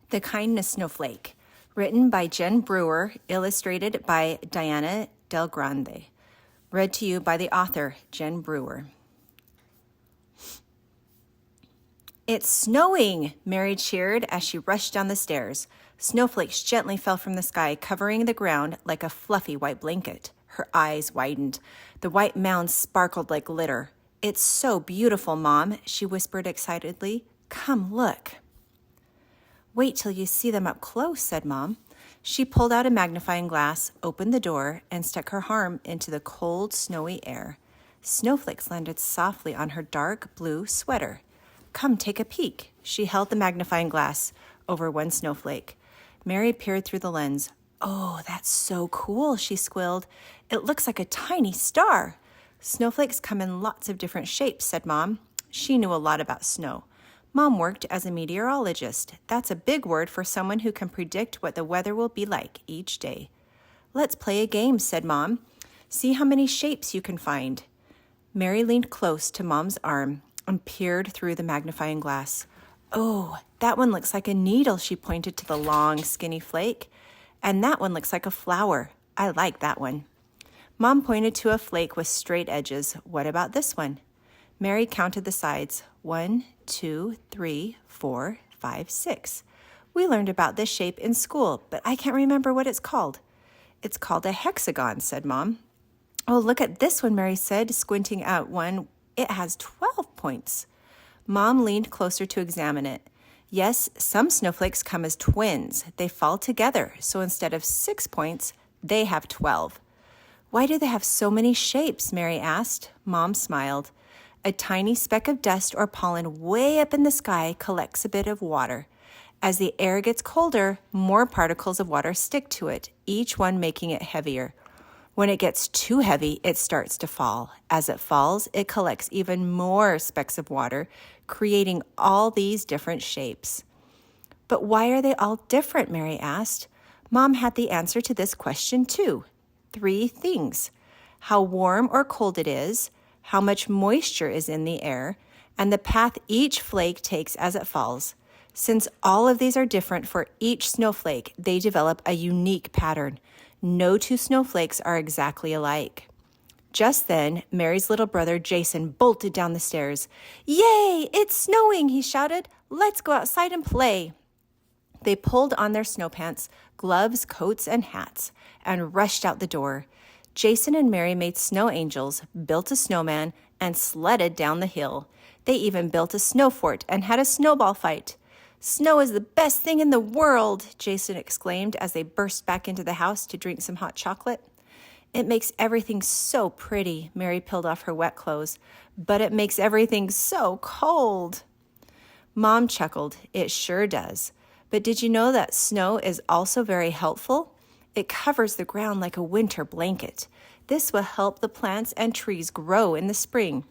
The Kindness Snowflake, written by Jen Brewer, illustrated by Diana Del Grande. Read to you by the author, Jen Brewer. "It's snowing!" Mary cheered as she rushed down the stairs. Snowflakes gently fell from the sky, covering the ground like a fluffy white blanket. Her eyes widened. The white mounds sparkled like glitter. "It's so beautiful, Mom," she whispered excitedly. "Come look." "Wait till you see them up close," said Mom. She pulled out a magnifying glass, opened the door, and stuck her arm into the cold, snowy air. Snowflakes landed softly on her dark blue sweater. "Come take a peek." She held the magnifying glass over one snowflake. Mary peered through the lens. "Oh, that's so cool," she squealed. "It looks like a tiny star." "Snowflakes come in lots of different shapes," said Mom. She knew a lot about snow. Mom worked as a meteorologist. That's a big word for someone who can predict what the weather will be like each day. "Let's play a game," said Mom. "See how many shapes you can find." Mary leaned close to Mom's arm and peered through the magnifying glass. "Oh, that one looks like a needle," she pointed to the long, skinny flake. "And that one looks like a flower. I like that one." Mom pointed to a flake with straight edges. "What about this one?" Mary counted the sides. 1, 2, 3, 4, 5, 6. "We learned about this shape in school, but I can't remember what it's called." "It's called a hexagon," said Mom. "Oh, look at this one," Mary said, squinting at one. "It has 12 points. Mom leaned closer to examine it. Yes, some snowflakes come as twins. They fall together, so instead of 6 points, they have 12. "Why do they have so many shapes?" Mary asked. Mom smiled. "A tiny speck of dust or pollen way up in the sky collects a bit of water. As the air gets colder, more particles of water stick to it, each one making it heavier. When it gets too heavy, it starts to fall. As it falls, it collects even more specks of water, creating all these different shapes." "But why are they all different?" Mary asked. Mom had the answer to this question too. 3 things: how warm or cold it is, how much moisture is in the air, and the path each flake takes as it falls. Since all of these are different for each snowflake, they develop a unique pattern. No 2 snowflakes are exactly alike. Just then, Mary's little brother Jason bolted down the stairs. "Yay, it's snowing!" he shouted. "Let's go outside and play." They pulled on their snow pants, gloves, coats, and hats, and rushed out the door. Jason and Mary made snow angels, built a snowman, and sledded down the hill. They even built a snow fort and had a snowball fight. "Snow is the best thing in the world," Jason exclaimed as they burst back into the house to drink some hot chocolate. "It makes everything so pretty," Mary peeled off her wet clothes, "but it makes everything so cold." Mom chuckled. "It sure does. But did you know that snow is also very helpful? It covers the ground like a winter blanket. This will help the plants and trees grow in the spring.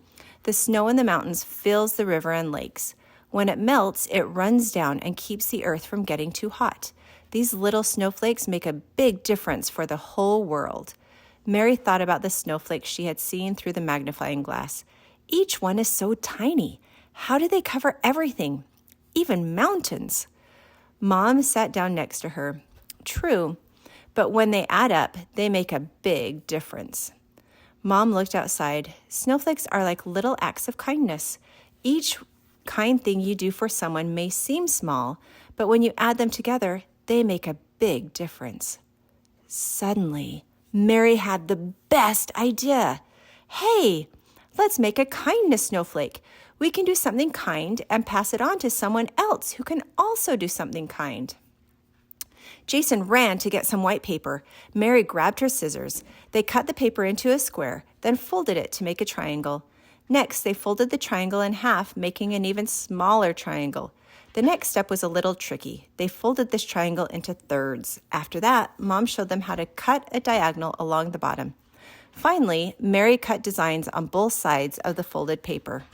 The snow in the mountains fills the river and lakes. When it melts, it runs down and keeps the earth from getting too hot. These little snowflakes make a big difference for the whole world." Mary thought about the snowflakes she had seen through the magnifying glass. Each one is so tiny. How do they cover everything, even mountains? Mom sat down next to her. "True, but when they add up, they make a big difference." Mom looked outside. Snowflakes are like little acts of kindness. Each kind thing you do for someone may seem small, but when you add them together, they make a big difference. Suddenly, Mary had the best idea. "Hey, let's make a kindness snowflake. We can do something kind and pass it on to someone else who can also do something kind." Jason ran to get some white paper. Mary grabbed her scissors. They cut the paper into a square, then folded it to make a triangle. Next, they folded the triangle in half, making an even smaller triangle. The next step was a little tricky. They folded this triangle into thirds. After that, Mom showed them how to cut a diagonal along the bottom. Finally, Mary cut designs on both sides of the folded paper.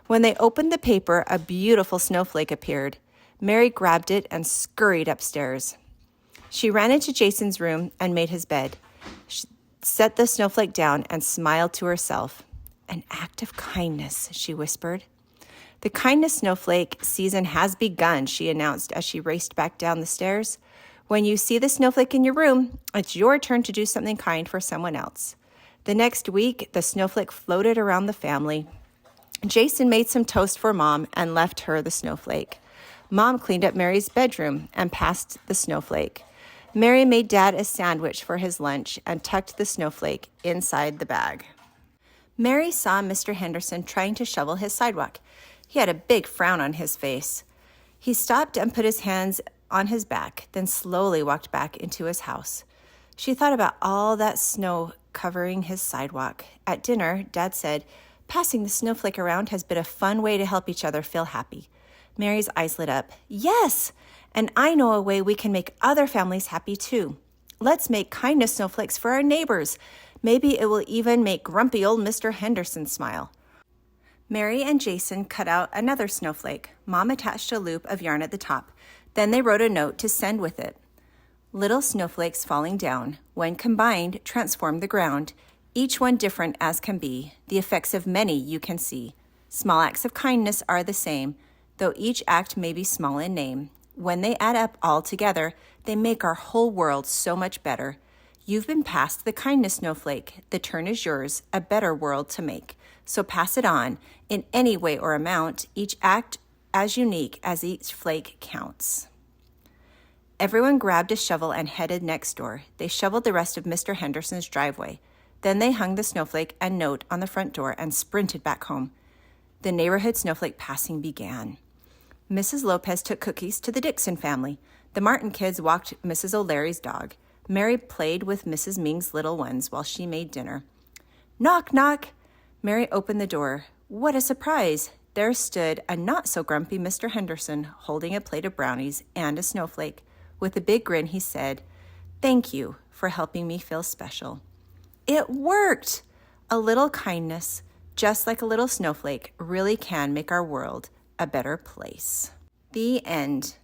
When they opened the paper, a beautiful snowflake appeared. Mary grabbed it and scurried upstairs. She ran into Jason's room and made his bed. She set the snowflake down and smiled to herself. "An act of kindness," she whispered. "The Kindness Snowflake season has begun," she announced as she raced back down the stairs. "When you see the snowflake in your room, it's your turn to do something kind for someone else." The next week, the snowflake floated around the family. Jason made some toast for Mom and left her the snowflake. Mom cleaned up Mary's bedroom and passed the snowflake. Mary made Dad a sandwich for his lunch and tucked the snowflake inside the bag. Mary saw Mr. Henderson trying to shovel his sidewalk. He had a big frown on his face. He stopped and put his hands on his back, then slowly walked back into his house. She thought about all that snow covering his sidewalk. At dinner, Dad said, "Passing the snowflake around has been a fun way to help each other feel happy." Mary's eyes lit up. "Yes, and I know a way we can make other families happy too. Let's make kindness snowflakes for our neighbors. Maybe it will even make grumpy old Mr. Henderson smile." Mary and Jason cut out another snowflake. Mom attached a loop of yarn at the top. Then they wrote a note to send with it. "Little snowflakes falling down, when combined, transform the ground. Each one different as can be. The effects of many you can see. Small acts of kindness are the same, though each act may be small in name. When they add up all together, they make our whole world so much better. You've been passed the kindness snowflake. The turn is yours, a better world to make. So pass it on, in any way or amount, each act as unique as each flake counts." Everyone grabbed a shovel and headed next door. They shoveled the rest of Mr. Henderson's driveway. Then they hung the snowflake and note on the front door and sprinted back home. The neighborhood snowflake passing began. Mrs. Lopez took cookies to the Dixon family. The Martin kids walked Mrs. O'Leary's dog. Mary played with Mrs. Ming's little ones while she made dinner. "Knock, knock." Mary opened the door. What a surprise! There stood a not-so-grumpy Mr. Henderson holding a plate of brownies and a snowflake. With a big grin, he said, "Thank you for helping me feel special." It worked! A little kindness, just like a little snowflake, really can make our world a better place. The end.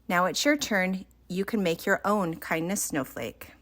Now it's your turn. You can make your own kindness snowflake.